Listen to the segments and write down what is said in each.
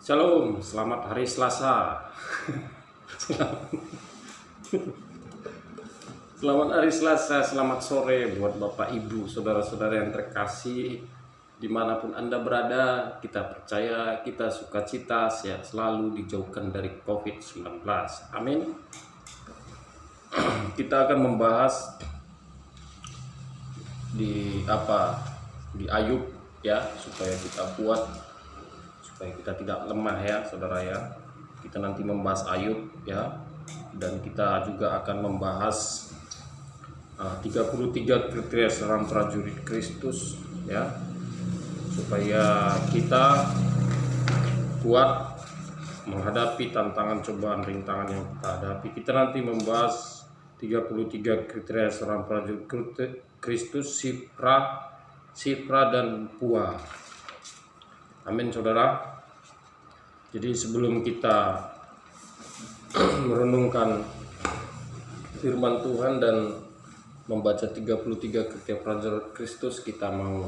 Shalom, selamat hari Selasa. Selamat hari Selasa, selamat sore buat Bapak Ibu, saudara-saudara yang terkasih. Dimanapun Anda berada, kita percaya, kita sukacita, sehat selalu, dijauhkan dari COVID-19. Amin. Kita akan membahas di Ayub ya, supaya kita kuat, supaya kita tidak lemah ya saudara ya. Kita nanti membahas Ayub ya, dan kita juga akan membahas 33 kriteria seorang prajurit Kristus ya, supaya kita kuat menghadapi tantangan, cobaan, rintangan yang kita hadapi. Kita nanti membahas 33 kriteria seorang prajurit Kristus, Sifra dan Pua. Amin saudara. Jadi sebelum kita merenungkan firman Tuhan dan membaca 33 kriteria prajurit Kristus, kita mau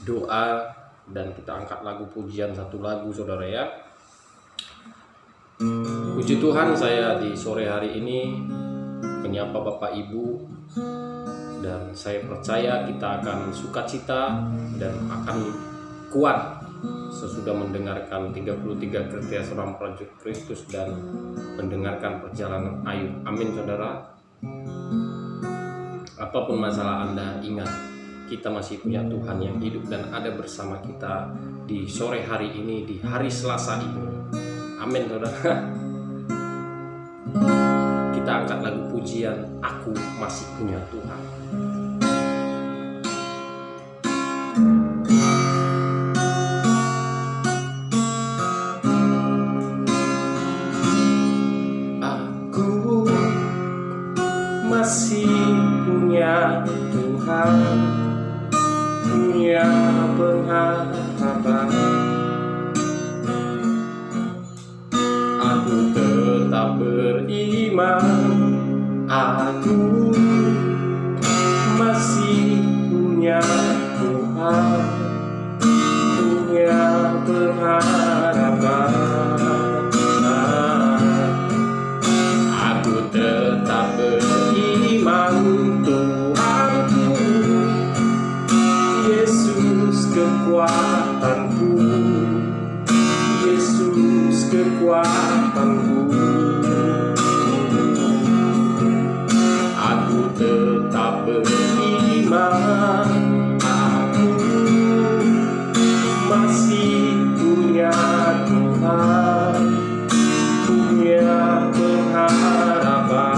doa dan kita angkat lagu pujian, satu lagu saudara ya. Puji Tuhan, saya di sore hari ini menyapa Bapak Ibu, dan saya percaya kita akan sukacita dan akan kuat sesudah mendengarkan 33 kriteria seorang prajurit Kristus dan mendengarkan perjalanan Ayub. Amin saudara. Apapun masalah Anda, ingat kita masih punya Tuhan yang hidup dan ada bersama kita di sore hari ini, di hari Selasa ini. Amin saudara. Kita angkat lagu pujian, Aku Masih Punya Tuhan. Masih punya Tuhan, punya pengharapan. Aku tetap beriman, aku masih punya Tuhan, punya pengharapan. Aku tetap beriman, Tuhanku, Yesus kekuatanku, Yesus kekuatanku. Aku tetap beriman, aku masih punya Tuhan, punya pengharapan.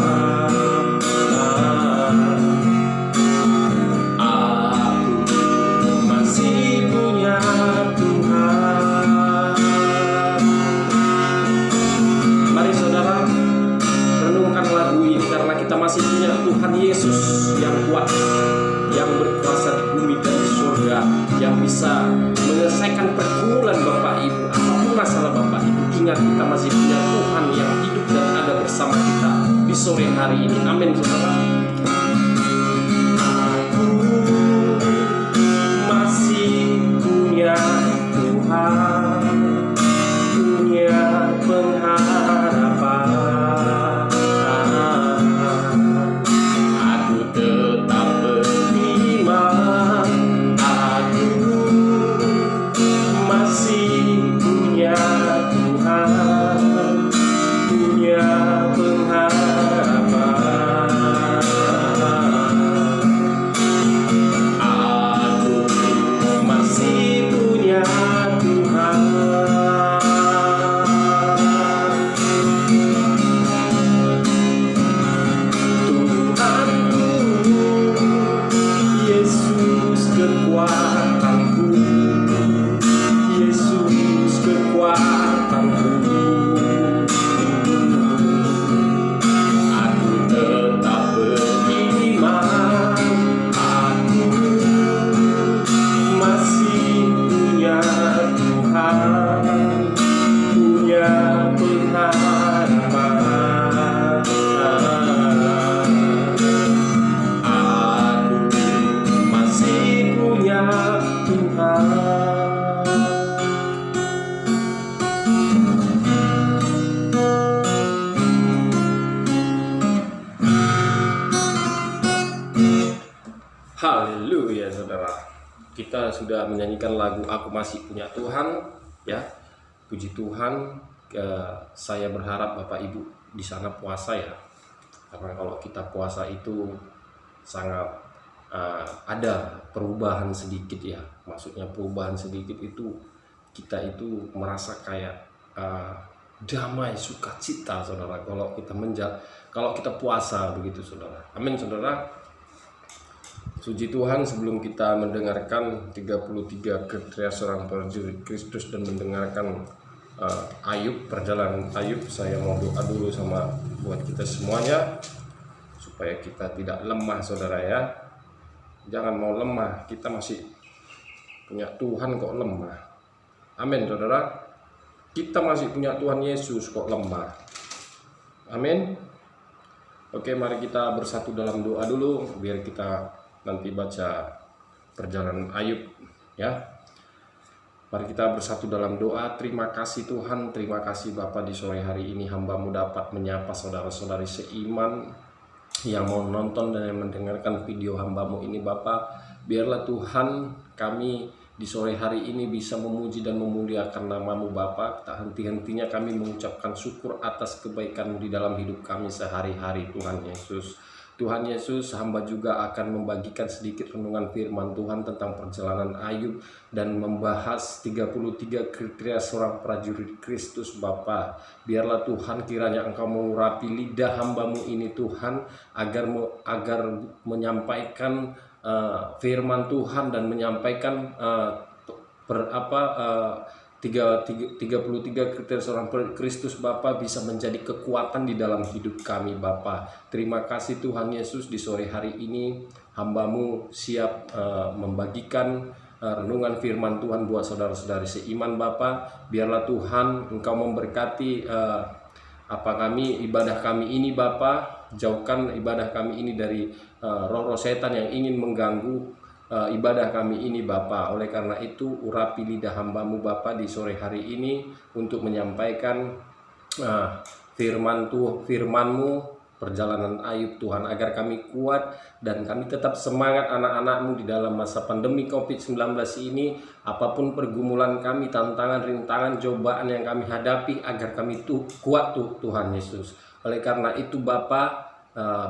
Masih punya Tuhan Yesus yang kuat, yang berkuasa di bumi dan di surga, yang bisa menyelesaikan pergumulan Bapak Ibu, apapun masalah Bapak Ibu. Ingat, kita masih punya Tuhan yang hidup dan ada bersama kita di sore hari ini. Amin saudara. Aku masih punya Tuhan, punya pengharapan. Punya pengharapan. kita sudah menyanyikan lagu Aku Masih Punya Tuhan, ya. Puji Tuhan. Saya berharap Bapak Ibu di sana puasa ya, karena kalau kita puasa itu sangat ada perubahan sedikit ya. Maksudnya perubahan sedikit itu kita itu merasa kayak damai, sukacita, saudara. Kalau kita puasa begitu, saudara. Amin, saudara. Puji Tuhan, sebelum kita mendengarkan 33 kriteria seorang prajurit Kristus dan mendengarkan Ayub, perjalanan Ayub, saya mau doa dulu sama buat kita semuanya supaya kita tidak lemah, saudara ya. Jangan mau lemah, kita masih punya Tuhan kok lemah. Amin, saudara. Kita masih punya Tuhan Yesus kok lemah. Amin. Oke, mari kita bersatu dalam doa dulu biar kita nanti baca perjalanan Ayub ya. Mari kita bersatu dalam doa. Terima kasih Tuhan, terima kasih Bapa, di sore hari ini hamba-Mu dapat menyapa saudara-saudari seiman yang mau nonton dan yang mendengarkan video hamba-Mu ini, Bapa. Biarlah Tuhan kami di sore hari ini bisa memuji dan memuliakan nama-Mu, Bapa. Tak henti-hentinya kami mengucapkan syukur atas kebaikan-Mu di dalam hidup kami sehari-hari, Tuhan Yesus. Tuhan Yesus, hamba juga akan membagikan sedikit renungan firman Tuhan tentang perjalanan Ayub dan membahas 33 kriteria seorang prajurit Kristus, Bapa. Biarlah Tuhan kiranya Engkau mengurapi lidah hamba-Mu ini, Tuhan, agar menyampaikan firman Tuhan dan menyampaikan 33 kriteria seorang Kristus, Bapa, bisa menjadi kekuatan di dalam hidup kami, Bapa. Terima kasih Tuhan Yesus, di sore hari ini hamba-Mu siap membagikan renungan firman Tuhan buat saudara-saudari seiman, Bapa. Biarlah Tuhan Engkau memberkati ibadah kami ini, Bapa. Jauhkan ibadah kami ini dari roh-roh setan yang ingin mengganggu ibadah kami ini, Bapa. Oleh karena itu urapi lidah hamba-Mu, Bapa, di sore hari ini untuk menyampaikan firman-Mu, perjalanan Ayub, Tuhan, agar kami kuat dan kami tetap semangat anak-anak-Mu di dalam masa pandemi COVID-19 ini. Apapun pergumulan kami, tantangan, rintangan, cobaan yang kami hadapi, agar kami kuat Tuhan Yesus. Oleh karena itu, Bapa,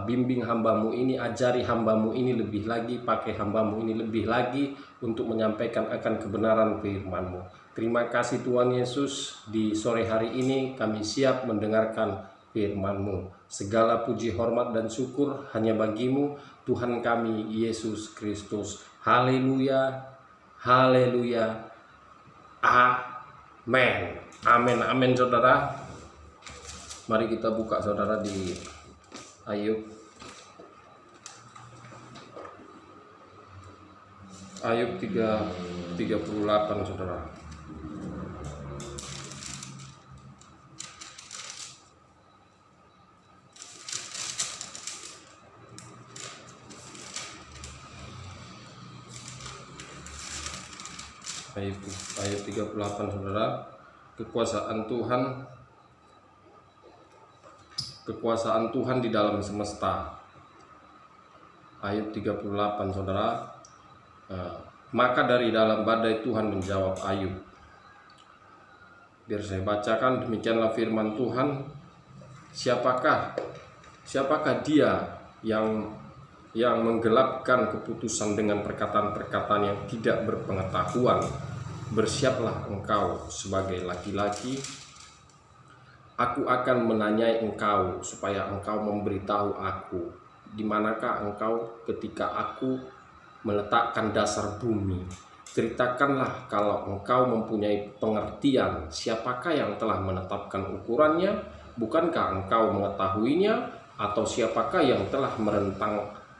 bimbing hamba-Mu ini, ajari hamba-Mu ini lebih lagi, pakai hamba-Mu ini lebih lagi untuk menyampaikan akan kebenaran firman-Mu. Terima kasih Tuhan Yesus, di sore hari ini kami siap mendengarkan firman-Mu. Segala puji, hormat, dan syukur hanya bagi-Mu, Tuhan kami Yesus Kristus. Haleluya, haleluya, amin. Amin, amin, saudara. Mari kita buka, saudara, di Ayub 38, saudara. Ayub 38, saudara. Kekuasaan Tuhan di dalam semesta. Ayub 38, saudara. Maka dari dalam badai Tuhan menjawab Ayub. Biar saya bacakan, demikianlah firman Tuhan. Siapakah dia yang menggelapkan keputusan dengan perkataan-perkataan yang tidak berpengetahuan? Bersiaplah engkau sebagai laki-laki. Aku akan menanyai engkau supaya engkau memberitahu aku, di manakah engkau ketika aku meletakkan dasar bumi. Ceritakanlah kalau engkau mempunyai pengertian, siapakah yang telah menetapkan ukurannya? Bukankah engkau mengetahuinya? Atau siapakah yang telah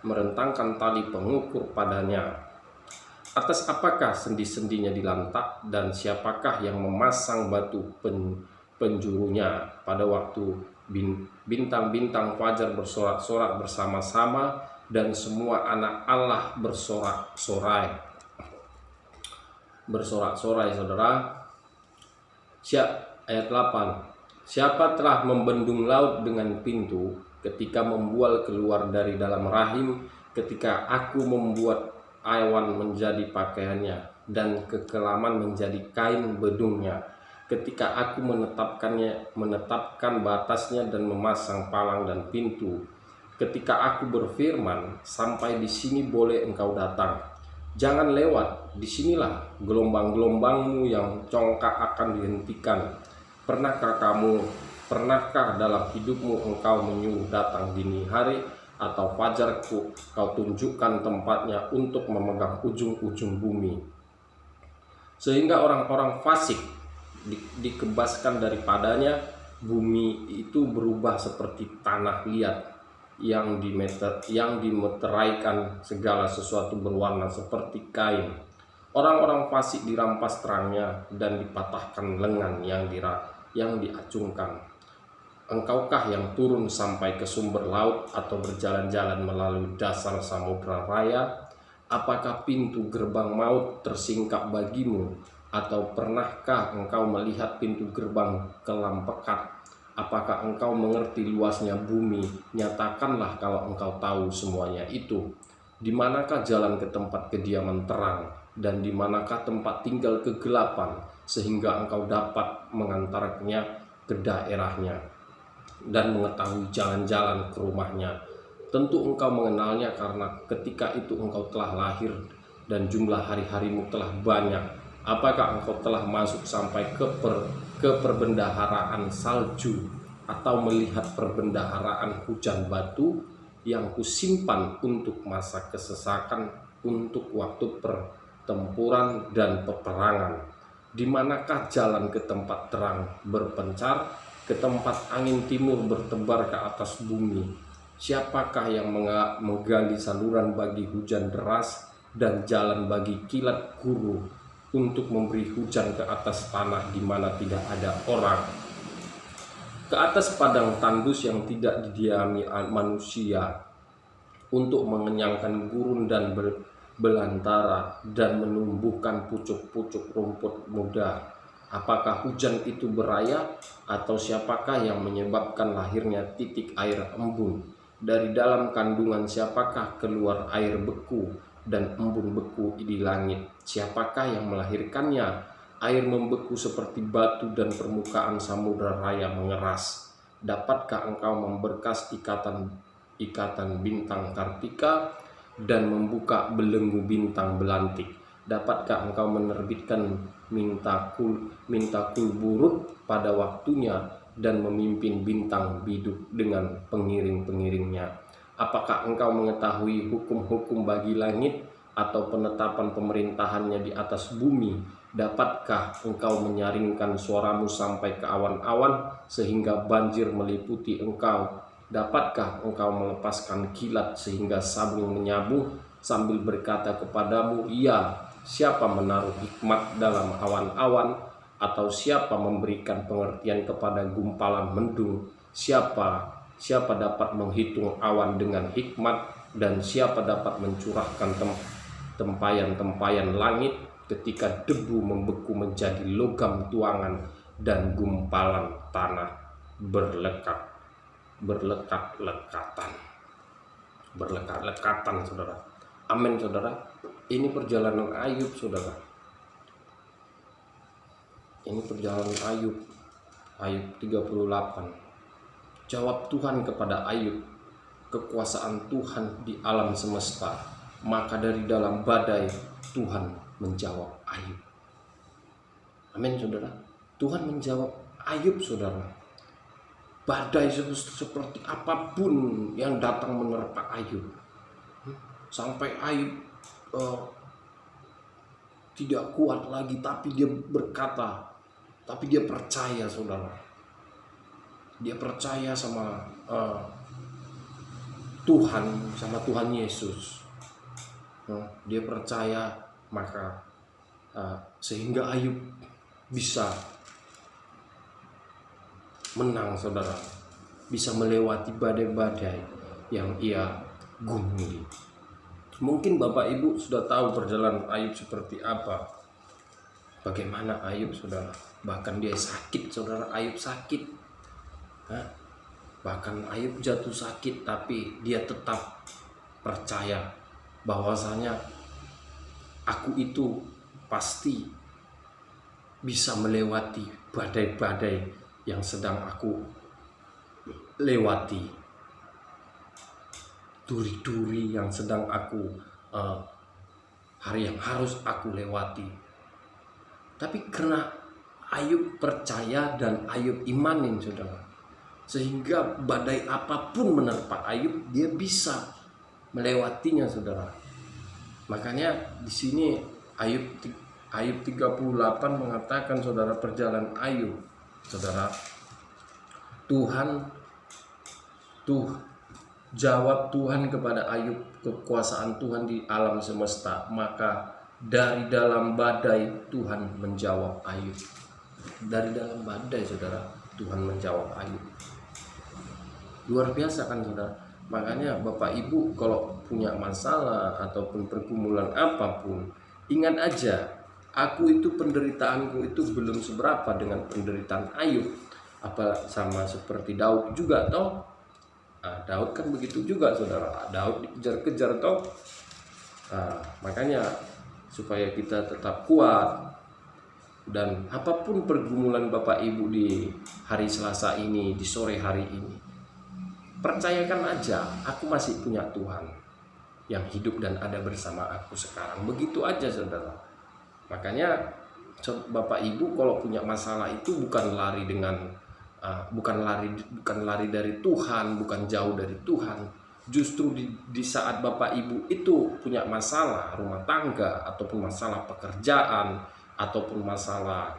merentangkan tali pengukur padanya? Atas apakah sendi-sendinya dilantak, dan siapakah yang memasang batu penjurunya? Pada waktu bintang-bintang fajar bersorak-sorak bersama-sama, dan semua anak Allah bersorak-sorai, saudara. Ayat 8. Siapa telah membendung laut dengan pintu, ketika membual keluar dari dalam rahim, ketika aku membuat awan menjadi pakaiannya, dan kekelaman menjadi kain bedungnya. Ketika aku menetapkan batasnya dan memasang palang dan pintu. Ketika aku berfirman, sampai di sini boleh engkau datang. Jangan lewat, disinilah gelombang-gelombangmu yang congkak akan dihentikan. Pernahkah dalam hidupmu engkau menyuruh datang dini hari atau fajarku kau tunjukkan tempatnya untuk memegang ujung-ujung bumi, sehingga orang-orang fasik dikebaskan daripadanya. Bumi itu berubah seperti tanah liat yang dimeteraikan, segala sesuatu berwarna seperti kain. Orang-orang fasik dirampas terangnya dan dipatahkan lengan yang diacungkan. Engkaukah yang turun sampai ke sumber laut atau berjalan-jalan melalui dasar samudra raya? Apakah pintu gerbang maut tersingkap bagimu? Atau pernahkah engkau melihat pintu gerbang kelam pekat? Apakah engkau mengerti luasnya bumi? Nyatakanlah kalau engkau tahu semuanya itu. Di manakah jalan ke tempat kediaman terang, dan di manakah tempat tinggal kegelapan, sehingga engkau dapat mengantarnya ke daerahnya dan mengetahui jalan-jalan ke rumahnya? Tentu engkau mengenalnya, karena ketika itu engkau telah lahir dan jumlah hari-harimu telah banyak. Apakah engkau telah masuk sampai ke perbendaharaan salju, atau melihat perbendaharaan hujan batu yang kusimpan untuk masa kesesakan, untuk waktu pertempuran dan peperangan? Di manakah jalan ke tempat terang berpencar, ke tempat angin timur bertebar ke atas bumi? Siapakah yang menggali saluran bagi hujan deras dan jalan bagi kilat guru, untuk memberi hujan ke atas tanah di mana tidak ada orang, ke atas padang tandus yang tidak didiami manusia, untuk mengenyangkan gurun dan belantara dan menumbuhkan pucuk-pucuk rumput muda? Apakah hujan itu beraya, atau siapakah yang menyebabkan lahirnya titik air embun? Dari dalam kandungan siapakah keluar air beku dan embun beku di langit? Siapakah yang melahirkannya? Air membeku seperti batu dan permukaan samudra raya mengeras. Dapatkah engkau memberkas ikatan bintang Kartika dan membuka belenggu bintang belantik? Dapatkah engkau menerbitkan mintakul buruk pada waktunya dan memimpin bintang biduk dengan pengiring-pengiringnya? Apakah engkau mengetahui hukum-hukum bagi langit, atau penetapan pemerintahannya di atas bumi? Dapatkah engkau menyaringkan suaramu sampai ke awan-awan, sehingga banjir meliputi engkau? Dapatkah engkau melepaskan kilat sehingga sabung menyabung, sambil berkata kepadamu, ya, siapa menaruh hikmat dalam awan-awan? Atau siapa memberikan pengertian kepada gumpalan mendung? Siapa dapat menghitung awan dengan hikmat, dan siapa dapat mencurahkan tempayan-tempayan langit, ketika debu membeku menjadi logam tuangan dan gumpalan tanah berlekat-lekatan, saudara. Amin, saudara. Ini perjalanan Ayub, saudara. Ini perjalanan Ayub 38. Jawab Tuhan kepada Ayub, kekuasaan Tuhan di alam semesta. Maka dari dalam badai Tuhan menjawab Ayub. Amin, saudara. Tuhan menjawab Ayub, saudara. Badai seperti apapun yang datang menerpa Ayub, sampai Ayub tidak kuat lagi, tapi dia berkata, tapi dia percaya, saudara. Dia percaya sama Tuhan, sama Tuhan Yesus. Dia percaya, maka sehingga Ayub bisa menang, saudara, bisa melewati badai-badai yang ia gumuli. Mungkin Bapak Ibu sudah tahu perjalanan Ayub seperti apa. Bagaimana Ayub, saudara? Bahkan dia sakit, saudara. Ayub sakit. Bahkan Ayub jatuh sakit, tapi dia tetap percaya bahwasanya aku itu pasti bisa melewati badai-badai yang sedang aku lewati, duri-duri yang sedang aku hari yang harus aku lewati. Tapi karena Ayub percaya dan Ayub imanin, saudara, sehingga badai apapun menerpa Ayub, dia bisa melewatinya, saudara. Makanya di sini Ayub 38 mengatakan, saudara, perjalanan Ayub, saudara, jawab Tuhan kepada Ayub, kekuasaan Tuhan di alam semesta, maka dari dalam badai Tuhan menjawab Ayub. Dari dalam badai, saudara, Tuhan menjawab Ayub. Luar biasa kan, saudara? Makanya Bapak Ibu kalau punya masalah ataupun pergumulan apapun, ingat aja, aku itu penderitaanku itu belum seberapa dengan penderitaan Ayub. Apa sama seperti Daud juga toh? Daud kan begitu juga, saudara. Daud dikejar-kejar toh. Makanya supaya kita tetap kuat, dan apapun pergumulan Bapak Ibu di hari Selasa ini, di sore hari ini, percayakan aja, aku masih punya Tuhan yang hidup dan ada bersama aku sekarang. Begitu aja, saudara. Makanya Bapak Ibu kalau punya masalah itu bukan lari dari Tuhan, bukan jauh dari Tuhan. Justru di saat Bapak Ibu itu punya masalah rumah tangga, ataupun masalah pekerjaan, ataupun masalah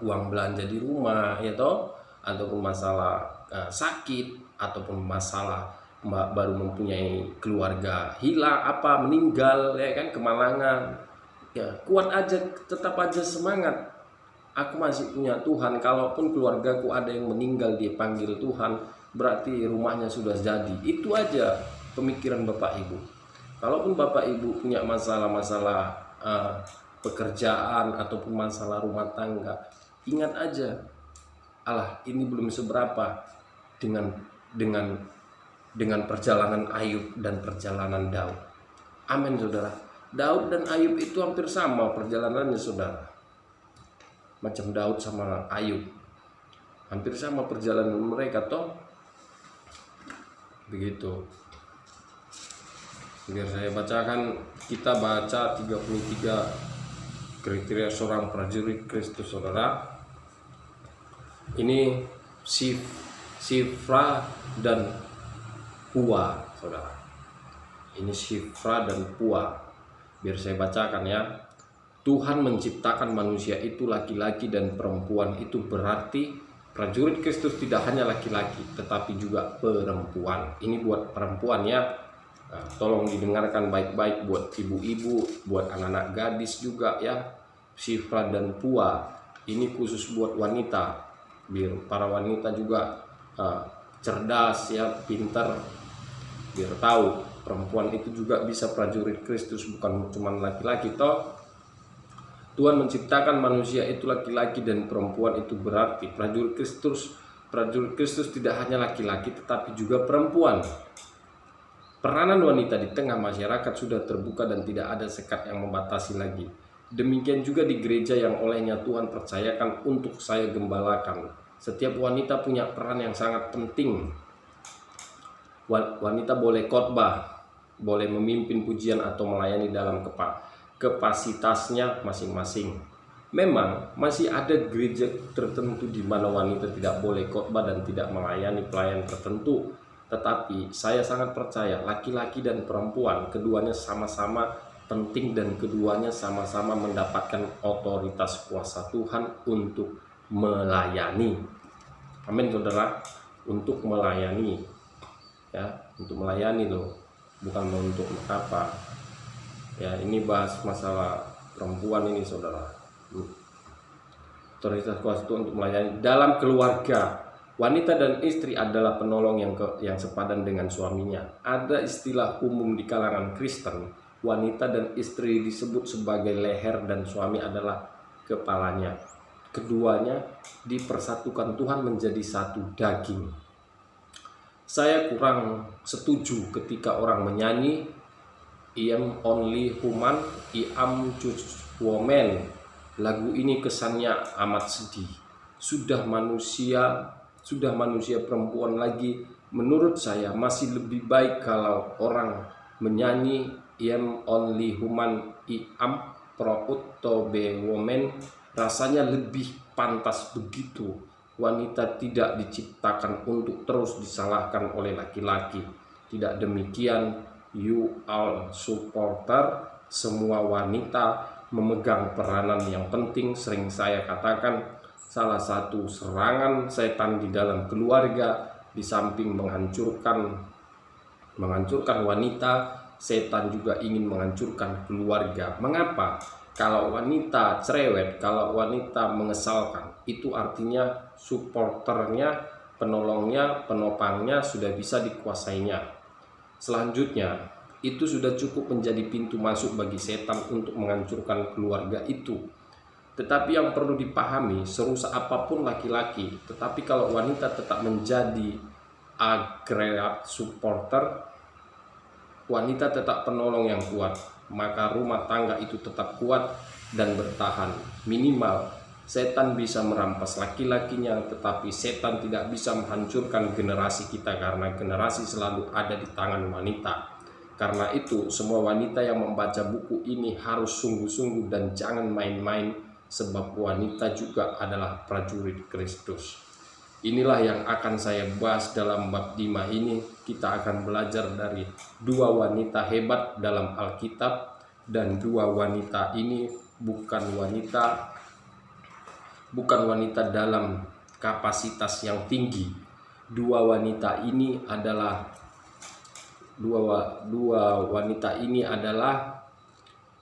uang belanja di rumah, ya toh, ataupun masalah sakit, ataupun masalah baru mempunyai keluarga hilang, meninggal, ya kan, kemalangan, ya kuat aja, tetap aja semangat. Aku masih punya Tuhan. Kalaupun keluargaku ada yang meninggal, dia panggil Tuhan, berarti rumahnya sudah jadi. Itu aja pemikiran Bapak Ibu. Kalaupun Bapak Ibu punya masalah-masalah pekerjaan ataupun masalah rumah tangga, ingat aja, Allah ini belum seberapa dengan perjalanan Ayub dan perjalanan Daud. Amin, saudara. Daud dan Ayub itu hampir sama perjalanannya, saudara. Macam Daud sama Ayub, hampir sama perjalanan mereka toh. Begitu. Biar saya bacakan, kita baca 33 kriteria seorang prajurit Kristus, saudara. Ini Shifra dan Pua, saudara. Ini Shifra dan Pua. Biar saya bacakan ya. Tuhan menciptakan manusia itu laki-laki dan perempuan, itu berarti prajurit Kristus tidak hanya laki-laki tetapi juga perempuan. Ini buat perempuan ya. Tolong didengarkan baik-baik buat ibu-ibu, buat anak-anak gadis juga ya. Shifra dan Pua ini khusus buat wanita, biar para wanita juga cerdas ya, pintar, biar tahu perempuan itu juga bisa prajurit Kristus, bukan cuma laki-laki toh. Tuhan menciptakan manusia itu laki-laki dan perempuan, itu berarti prajurit Kristus tidak hanya laki-laki tetapi juga perempuan. Peranan wanita di tengah masyarakat sudah terbuka dan tidak ada sekat yang membatasi lagi. Demikian juga di gereja yang olehnya Tuhan percayakan untuk saya gembalakan. Setiap wanita punya peran yang sangat penting. Wanita boleh khotbah, boleh memimpin pujian atau melayani dalam kapasitasnya masing-masing. Memang masih ada gereja tertentu di mana wanita tidak boleh khotbah dan tidak melayani pelayan tertentu. Tetapi saya sangat percaya laki-laki dan perempuan keduanya sama-sama penting dan keduanya sama-sama mendapatkan otoritas kuasa Tuhan untuk melayani. Amin, saudara. Untuk melayani ya, untuk melayani loh, bukan untuk apa. Ya, ini bahas masalah perempuan ini, saudara. Otoritas kuasa Tuhan untuk melayani dalam keluarga. Wanita dan istri adalah penolong yang sepadan dengan suaminya. Ada istilah umum di kalangan Kristen, wanita dan istri disebut sebagai leher dan suami adalah kepalanya. Keduanya dipersatukan Tuhan menjadi satu daging. Saya kurang setuju ketika orang menyanyi I am only human I Am Choose Woman. Lagu ini kesannya amat sedih. Sudah manusia perempuan lagi. Menurut saya masih lebih baik kalau orang menyanyi I Am Only Human, I Am Proud to be Woman. Rasanya lebih pantas begitu. Wanita tidak diciptakan untuk terus disalahkan oleh laki-laki. Tidak demikian, you all supporter. Semua wanita memegang peranan yang penting. Sering saya katakan, salah satu serangan setan di dalam keluarga, di samping menghancurkan wanita, setan juga ingin menghancurkan keluarga. Mengapa? Kalau wanita cerewet, kalau wanita mengesalkan, itu artinya supporternya, penolongnya, penopangnya sudah bisa dikuasainya. Selanjutnya, itu sudah cukup menjadi pintu masuk bagi setan untuk menghancurkan keluarga itu. Tetapi yang perlu dipahami, serusak apapun laki-laki, tetapi kalau wanita tetap menjadi agregat supporter, wanita tetap penolong yang kuat, maka rumah tangga itu tetap kuat dan bertahan. Minimal setan bisa merampas laki-lakinya, tetapi setan tidak bisa menghancurkan generasi kita, karena generasi selalu ada di tangan wanita. Karena itu semua wanita yang membaca buku ini harus sungguh-sungguh dan jangan main-main, sebab wanita juga adalah prajurit Kristus. Inilah yang akan saya bahas dalam bab 5 ini. Kita akan belajar dari dua wanita hebat dalam Alkitab, dan dua wanita ini bukan wanita dalam kapasitas yang tinggi. Dua wanita ini adalah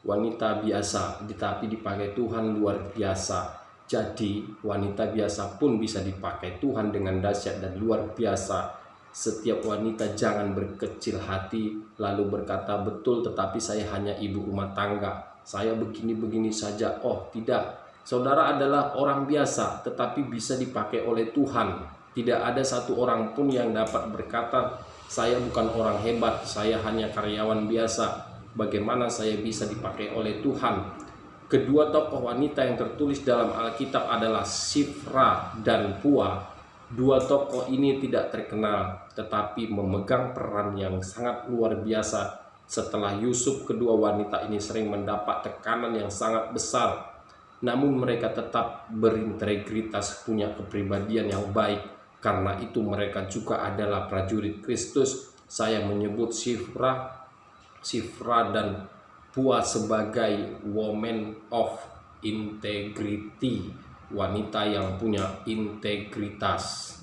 wanita biasa, tetapi dipakai Tuhan luar biasa. Jadi wanita biasa pun bisa dipakai Tuhan dengan dahsyat dan luar biasa. Setiap wanita jangan berkecil hati lalu berkata, betul, tetapi saya hanya ibu rumah tangga, saya begini-begini saja. Oh tidak, saudara adalah orang biasa tetapi bisa dipakai oleh Tuhan. Tidak ada satu orang pun yang dapat berkata, saya bukan orang hebat, saya hanya karyawan biasa. Bagaimana saya bisa dipakai oleh Tuhan? Kedua tokoh wanita yang tertulis dalam Alkitab adalah Shifra dan Pua. Dua tokoh ini tidak terkenal, tetapi memegang peran yang sangat luar biasa. Setelah Yusuf, kedua wanita ini sering mendapat tekanan yang sangat besar. Namun mereka tetap berintegritas, punya kepribadian yang baik. Karena itu mereka juga adalah prajurit Kristus. Saya menyebut Shifra dan Pua sebagai woman of integrity, wanita yang punya integritas.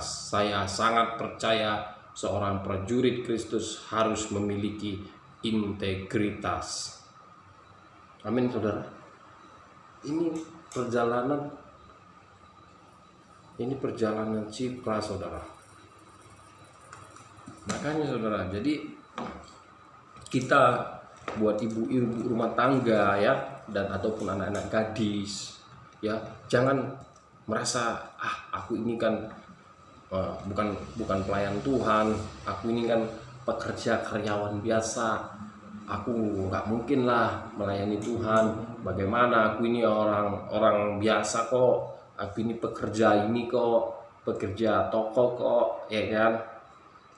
Saya sangat percaya seorang prajurit Kristus harus memiliki integritas. Amin, saudara. Ini perjalanan Shifra, saudara. Makanya saudara, jadi kita buat ibu-ibu rumah tangga ya, dan ataupun anak-anak gadis ya, jangan merasa aku ini kan bukan pelayan Tuhan, aku ini kan pekerja karyawan biasa, aku nggak mungkin lah melayani Tuhan. Bagaimana, aku ini orang biasa kok, aku ini pekerja toko kok, ya kan.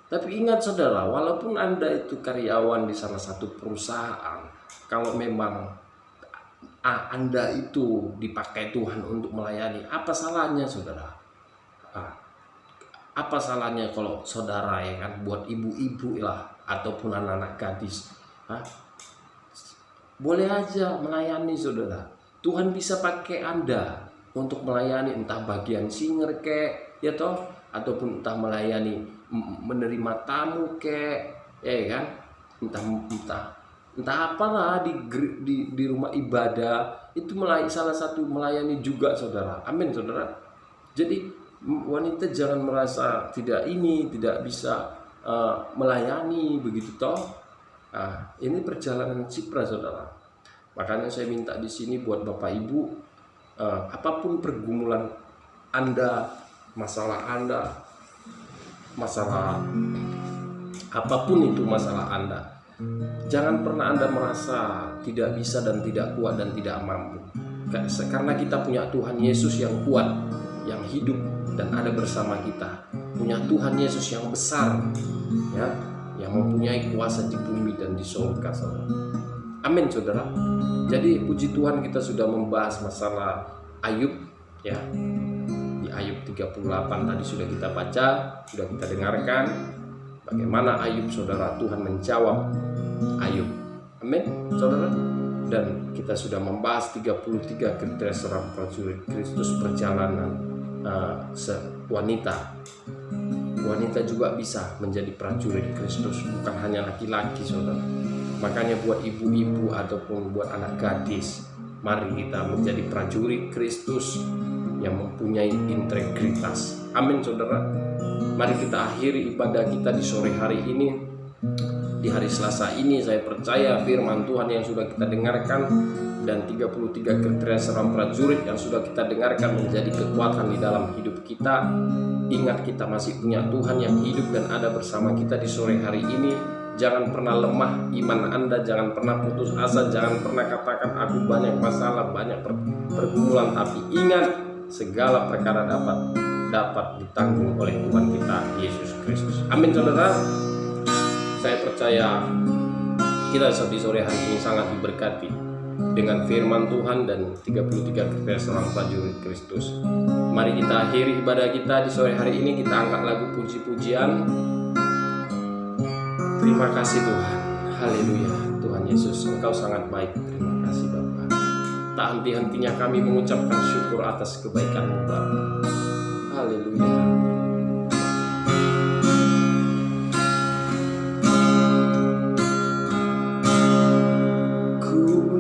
Tapi ingat saudara, walaupun Anda itu karyawan di salah satu perusahaan, kalau memang Anda itu dipakai Tuhan untuk melayani, apa salahnya saudara? Apa salahnya kalau saudara ya kan, buat ibu-ibu lah ataupun anak-anak gadis, boleh aja melayani saudara. Tuhan bisa pakai Anda untuk melayani, entah bagian singer kek, ya toh, ataupun entah melayani menerima tamu kek, ya kan, entah apalah di rumah ibadah itu salah satu melayani juga saudara. Amin saudara. Jadi wanita jangan merasa tidak bisa melayani begitu toh. Ini perjalanan Shifra saudara. Makanya saya minta di sini buat Bapak Ibu, apapun pergumulan Anda, masalah apapun itu masalah Anda, Jangan pernah Anda merasa tidak bisa dan tidak kuat dan tidak mampu. Karena kita punya Tuhan Yesus yang kuat, yang hidup dan ada bersama kita. Punya Tuhan Yesus yang besar, ya, yang mempunyai kuasa di bumi dan di surga, saudara. Amin, saudara. Jadi puji Tuhan, kita sudah membahas masalah Ayub, ya. Di Ayub 38 tadi sudah kita baca, sudah kita dengarkan bagaimana Ayub, saudara, Tuhan menjawab Ayub. Amin, saudara. Dan kita sudah membahas 33 kriteria seorang prajurit Kristus perjalanan wanita. Wanita juga bisa menjadi prajurit Kristus, bukan hanya laki-laki, saudara. Makanya buat ibu-ibu ataupun buat anak gadis, mari kita menjadi prajurit Kristus yang mempunyai integritas. Amin, saudara. Mari kita akhiri ibadah kita di sore hari ini. Di hari Selasa ini saya percaya firman Tuhan yang sudah kita dengarkan dan 33 kriteria seorang prajurit yang sudah kita dengarkan menjadi kekuatan di dalam hidup kita. Ingat, kita masih punya Tuhan yang hidup dan ada bersama kita di sore hari ini. Jangan pernah lemah iman Anda, jangan pernah putus asa, jangan pernah katakan aku banyak masalah, banyak pergumulan, tapi ingat segala perkara dapat ditanggung oleh Tuhan kita Yesus Kristus. Amin, saudara. Saya percaya kita di sore hari ini sangat diberkati dengan firman Tuhan dan 33 kriteria seorang prajurit Kristus. Mari kita akhiri ibadah kita di sore hari ini. Kita angkat lagu puji-pujian. Terima kasih Tuhan. Haleluya. Tuhan Yesus, Engkau sangat baik. Terima kasih Bapa. Tak henti-hentinya kami mengucapkan syukur atas kebaikan-Mu Bapa. Haleluya.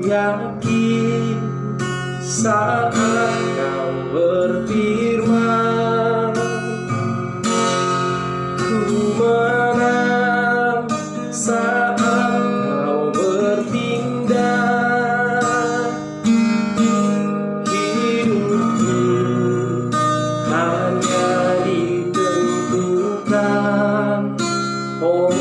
Yakin saat Kau berfirman, ku menang saat Kau bertindak. Hidupku hanya ditentukan oleh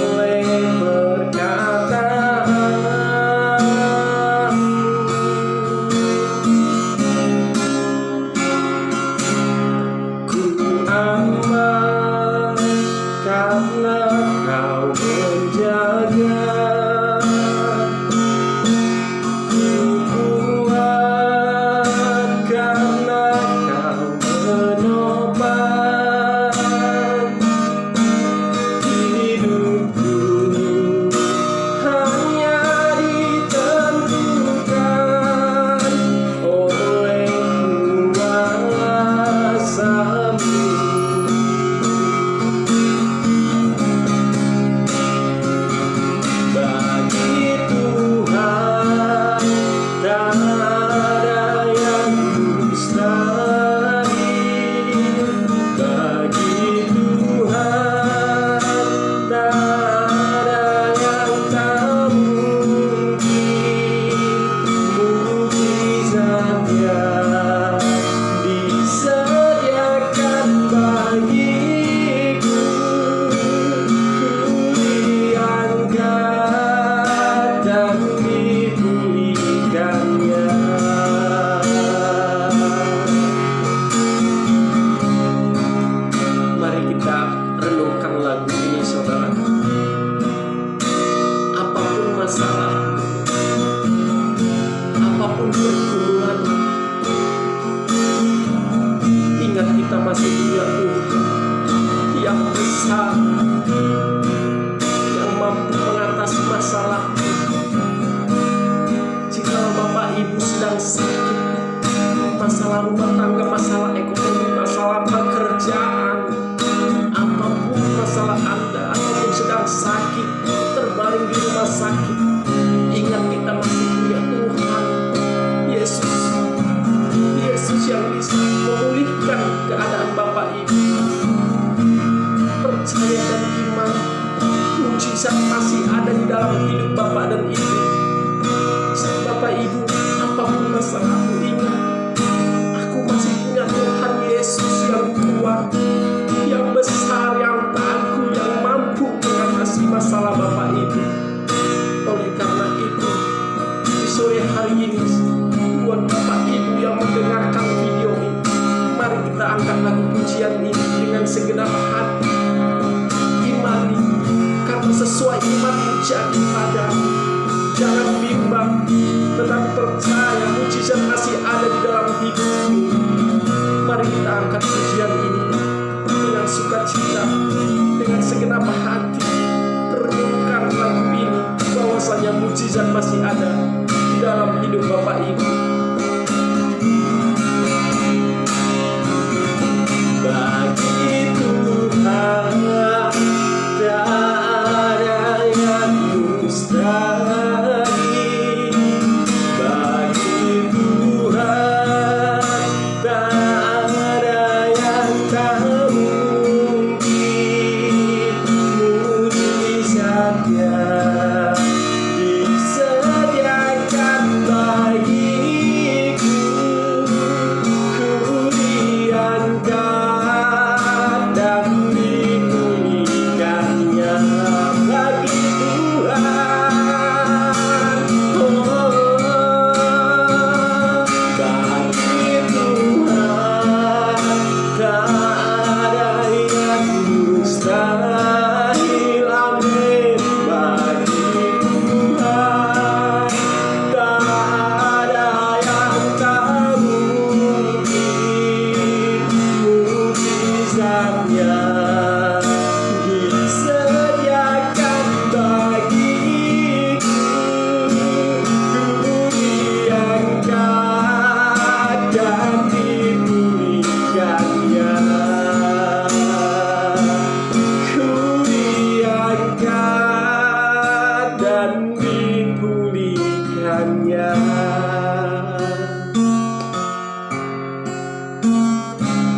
masalah rumah tangga, masalah ekonomi, masalah pekerjaan, apapun masalah Anda, apapun sedang sakit, terbaring di rumah sakit, ingat kita masih punya Tuhan Yesus. Yesus yang bisa memulihkan keadaan Bapak Ibu. Percaya dan iman, mujizat masih ada di dalam hidup Bapak dan Ibu. Bapak Ibu, apapun masalahmu, ingat, aku masih punya Tuhan Yesus yang kuat, yang besar, yang tangguh, yang mampu mengatasi masalah Bapak Ibu. angkat lagu pujian ini dengan segenap hati. Imani, karena sesuai iman jadi padamu. Jangan bimbang, tetapi percaya mujizat masih ada di dalam hidupmu. Mari kita angkat pujian ini dengan sukacita, dengan segenap hati. Renungkan lagu ini, bahwasanya mujizat masih ada di dalam hidup Bapak Ibu. Bagi Tuhan tak ada yang mustahil. Bagi Tuhan tak ada yang tak mungkin. Mujizatnya disediakan bagiku. Ku diangkat dan dipulihkannya bagi Tuhan. Bagi Tuhan tak ada yang mustahil. Amin. Bagi Tuhan tak ada yang tak mungkin. Mujizatnya disediakan bagiku. Ku diangkat dan dipulihkannya. Ku diangkat dan dipulihkannya.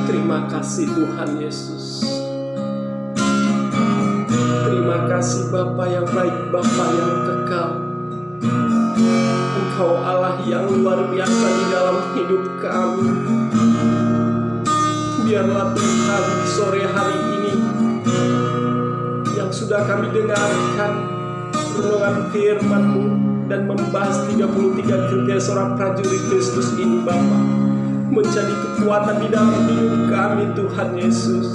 Terima kasih Tuhan Yesus. Terima kasih Bapa yang baik, Bapa yang kekal. Engkau Allah yang luar biasa di dalam hidup kami. Biarlah Tuhan sore hari ini yang sudah kami dengarkan renungan firman-Mu dan membahas 33 kriteria seorang prajurit Kristus ini, Bapa, menjadi kekuatan di dalam hidup kami, Tuhan Yesus.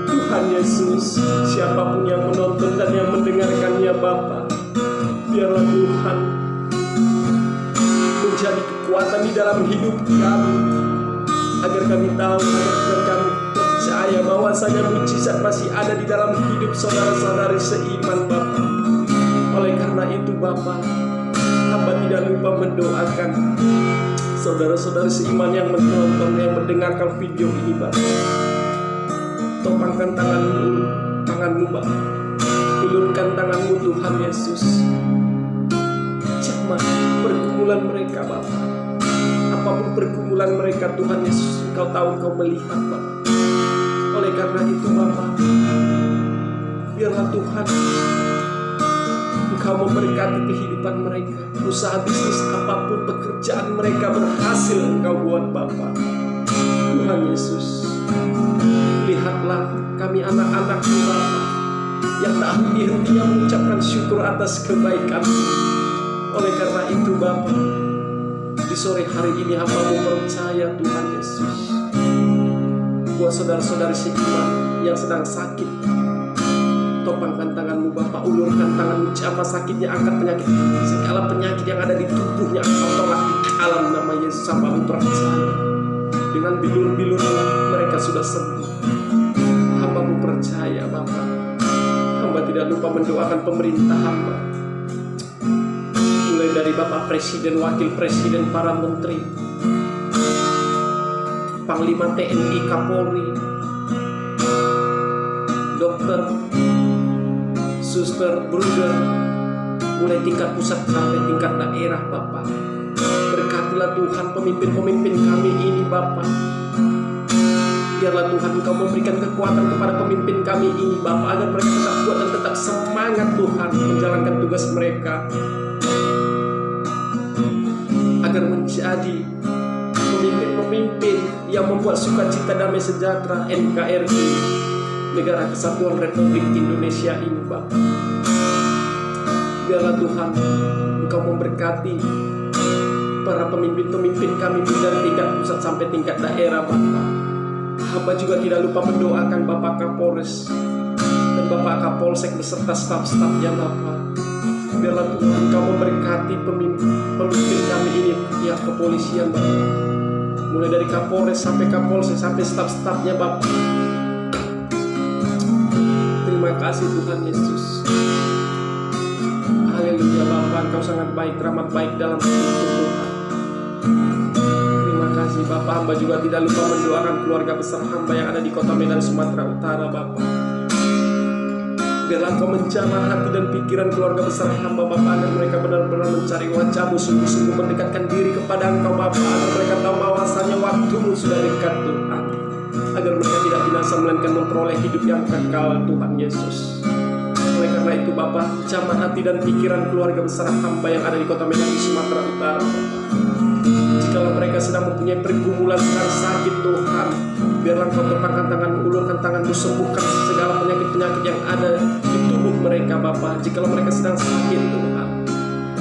Tuhan Yesus, siapapun yang menonton dan yang mendengarkannya, Bapa, biarlah Tuhan menjadi kekuatan di dalam hidup kami, agar kami tahu, agar kami percaya bahwasanya mujizat masih ada di dalam hidup saudara-saudari seiman, Bapa. Oleh karena itu, Bapa, hamba tidak lupa mendoakan saudara-saudari seiman yang menonton, yang mendengarkan video ini, Bapa. Topangkan tanganmu, Bapa. Ulurkan tanganmu, Tuhan Yesus. Jamah pergumulan mereka, Bapa. Apapun pergumulan mereka, Tuhan Yesus, Engkau tahu, Engkau melihat, Bapa. Oleh karena itu, Bapa, biarlah Tuhan Engkau memberkati kehidupan mereka. Usaha bisnis apapun, pekerjaan mereka berhasil Engkau buat, Bapa. Tuhan Yesus, lihatlah kami anak-anak-Mu, Bapa, yang tak henti-hentinya mengucapkan syukur atas kebaikan. Oleh karena itu, Bapa, di sore hari ini hamba-Mu percaya, Tuhan Yesus, buat saudara-saudari seiman yang sedang sakit, topangkan tangan-Mu, Bapa, ulurkan tangan-Mu, apa sakitnya, angkat penyakit, segala penyakit yang ada di tubuhnya, Engkau tolak di dalam nama Yesus. Hamba-Mu percaya, dengan bilur-bilur-Mu mereka sudah sembuh. Hamba-Mu percaya, Bapa. Hamba tidak lupa mendoakan pemerintah hamba, mulai dari Bapak Presiden, Wakil Presiden, para menteri, Panglima TNI, Kapolri, dokter, suster, bruder, mulai tingkat pusat sampai tingkat daerah, Bapak. Berkatilah Tuhan pemimpin-pemimpin kami ini, Bapak. Biarlah Tuhan Engkau memberikan kekuatan kepada pemimpin kami ini, Bapak, agar mereka tetap kuat dan tetap semangat, Tuhan, menjalankan tugas mereka, agar menjadi pemimpin-pemimpin yang membuat sukacita damai sejahtera NKRI, Negara Kesatuan Republik Indonesia ini, Bapak. Biarlah Tuhan Engkau memberkati para pemimpin-pemimpin kami dari tingkat pusat sampai tingkat daerah, Bapak. Hamba juga tidak lupa mendoakan Bapak Kapolres dan Bapak Kapolsek beserta staf-stafnya Bapak. Biarlah Tuhan Engkau memberkati pemimpin kami ini, pihak kepolisian Bapak. Mulai dari Kapolres sampai Kapolsek sampai staf-stafnya Bapak. Terima kasih Tuhan Yesus. Haleluya Bapak, Engkau sangat baik, teramat baik dalam hidup Tuhan. Terima kasih Bapak. Hamba juga tidak lupa mendoakan keluarga besar hamba yang ada di kota Medan, Sumatera Utara Bapak. Biarlah Engkau menjamah hati dan pikiran keluarga besar hamba Bapak, agar mereka benar-benar mencari wajah-Mu, sungguh-sungguh mendekatkan diri kepada Engkau Bapak, agar mereka tahu bahwasanya waktu-Mu sudah dekat Tuhan, agar mereka tidak binasa melainkan memperoleh hidup yang kekal Tuhan Yesus. Oleh karena itu Bapak, jamah hati dan pikiran keluarga besar hamba yang ada di kota Medan, di Sumatera Utara Bapak. Jikalau mereka sedang mempunyai pergumulan sedang sakit Tuhan, biarlah Engkau tepangkan tangan-Mu, ulurkan tangan-Mu, sembuhkan segala penyakit-penyakit yang ada di tubuh mereka Bapak. Jikalau mereka sedang sakit Tuhan,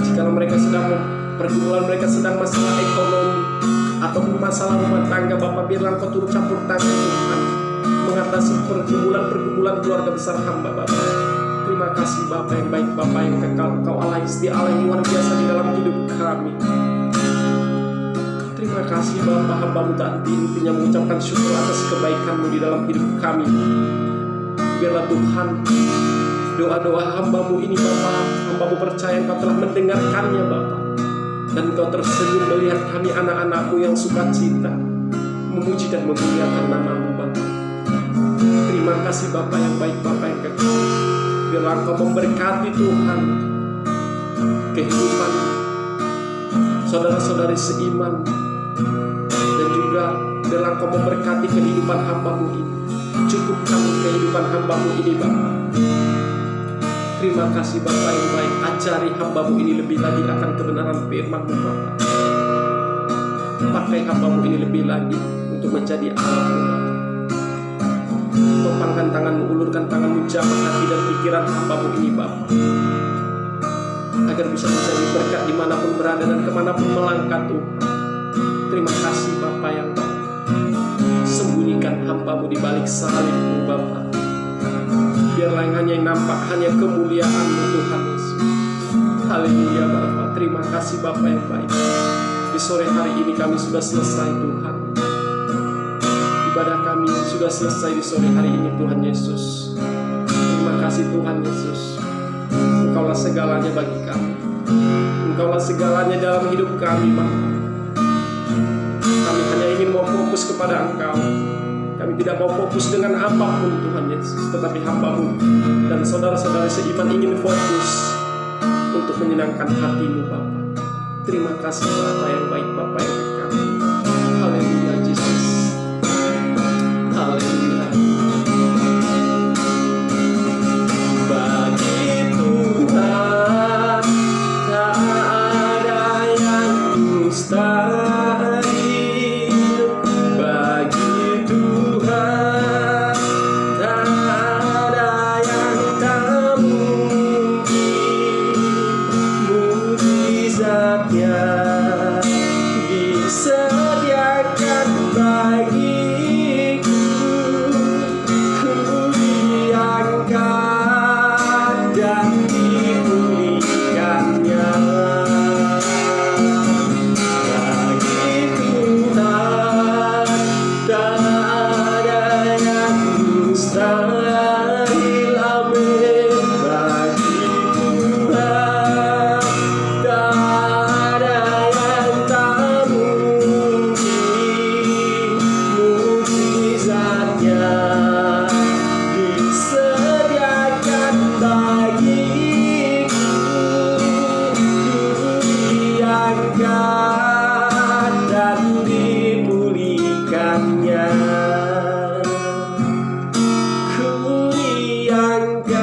jikalau mereka sedang pergumulan, mereka sedang masalah ekonomi ataupun masalah rumah tangga Bapak, biarlah Engkau turut campur tangan Tuhan, mengatasi pergumulan keluarga besar hamba Bapak. Terima kasih Bapak yang baik, Bapak yang kekal, Engkau Allah yang setia, Allah yang luar biasa di dalam hidup kami. Terima kasih Bapak, hamba-Mu tak henti-hentinya mengucapkan syukur atas kebaikan-Mu di dalam hidup kami. Biarlah Tuhan, doa-doa hamba-Mu ini Bapak, hamba-Mu percaya Engkau telah mendengarkannya Bapak, dan Engkau tersenyum melihat kami anak-anak-Mu yang sukacita memuji dan memuliakan nama-Mu Bapak. Terima kasih Bapak yang baik, Bapak yang kekal. Biarlah Engkau memberkati Tuhan kehidupan saudara-saudari seiman, dan juga biarlah Engkau memberkati kehidupan hamba-Mu ini. Cukupkan kehidupan hamba-Mu ini Bapak. Terima kasih Bapak yang baik. Ajari hamba-Mu ini lebih lagi akan kebenaran firman-Mu Bapak. Pakai hamba-Mu ini lebih lagi untuk menjadi alat-Mu Bapak. Topangkan tangan-Mu, ulurkan tangan-Mu, jamah hati dan pikiran hamba-Mu ini Bapak, agar bisa menjadi berkat dimanapun berada dan kemanapun melangkah Tuhan. Terima kasih Bapak yang baik. Sembunyikan hamba-Mu di balik salib-Mu Bapak. Biarlah yang nampak hanya kemuliaan-Mu Tuhan Yesus. Haleluya Bapak. Terima kasih Bapak yang baik. Di sore hari ini kami sudah selesai Tuhan. Ibadah kami sudah selesai di sore hari ini Tuhan Yesus. Terima kasih Tuhan Yesus. Engkaulah segalanya bagi kami. Engkaulah segalanya dalam hidup kami Bapak. Kami hanya ingin mau fokus kepada Engkau. Kami tidak mau fokus dengan apapun Tuhan Yesus, tetapi hamba-Mu dan saudara-saudara seiman ingin fokus untuk menyenangkan hati-Mu Bapak. Terima kasih Bapak yang baik, Bapak yang kekal. Haleluya Yesus. Haleluya. Bagi Tuhan tak ada yang mustahil. Bagi Tuhan tak ada yang tak mungkin. Mujizatnya disediakan bagiku. Ku diangkat dan dipulihkannya. Bagi Tuhan tak ada yang mustahil. Amin. Bagi Tuhan tak ada yang tak mungkin. Mujizatnya disediakan bagiku. Ku diangkat dan dipulihkannya. Ku diangkat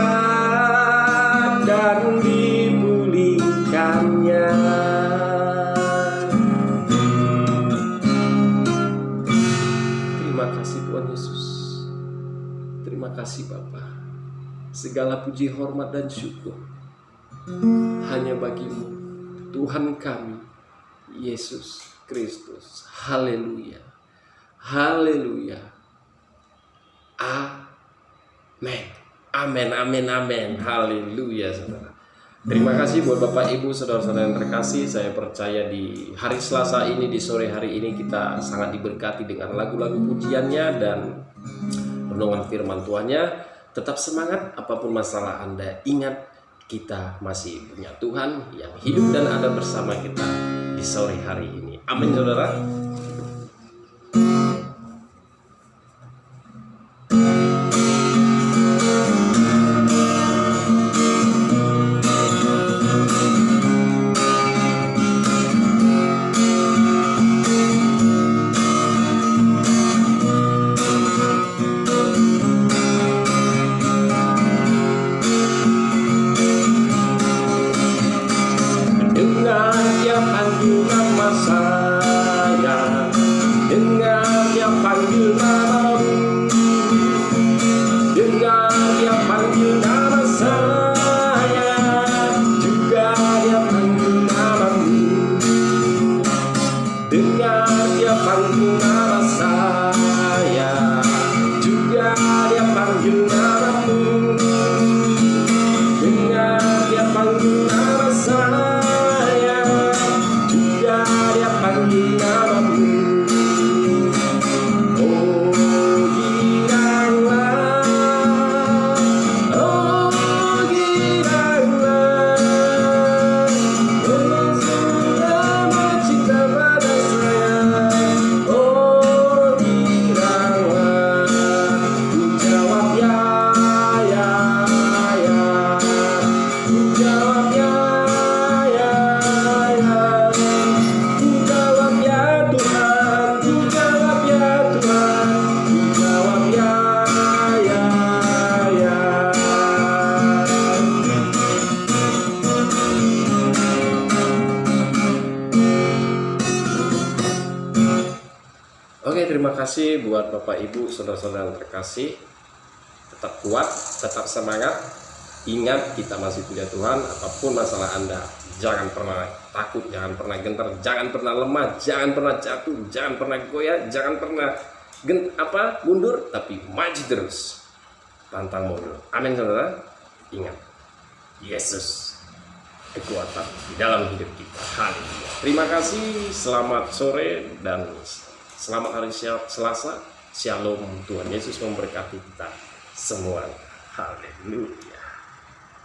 dan dipulihkannya. Terima kasih Tuhan Yesus. Terima kasih Bapa. Segala puji, hormat dan syukur hanya bagi-Mu Tuhan kami Yesus Kristus. Haleluya. Haleluya. Amin. Amin, amin, amin. Haleluya, saudara. Terima kasih buat Bapak Ibu, saudara-saudara yang terkasih. Saya percaya di hari Selasa ini, di sore hari ini kita sangat diberkati dengan lagu-lagu pujiannya dan renungan firman Tuhannya. Tetap semangat apapun masalah Anda. Ingat, kita masih punya Tuhan yang hidup dan ada bersama kita di sore hari ini. Amin, saudara. Terima kasih buat Bapak Ibu, saudara-saudara yang terkasih. Tetap kuat, tetap semangat. Ingat, kita masih punya Tuhan. Apapun masalah Anda, jangan pernah takut, jangan pernah gentar, jangan pernah lemah, jangan pernah jatuh, jangan pernah goyah, jangan pernah mundur, tapi maju terus, pantang mundur. Amin, saudara. Ingat, Yesus kekuatan di dalam hidup kita. Haleluya. Terima kasih. Selamat sore dan selamat hari Selasa. Shalom. Tuhan Yesus memberkati kita semua. Haleluya.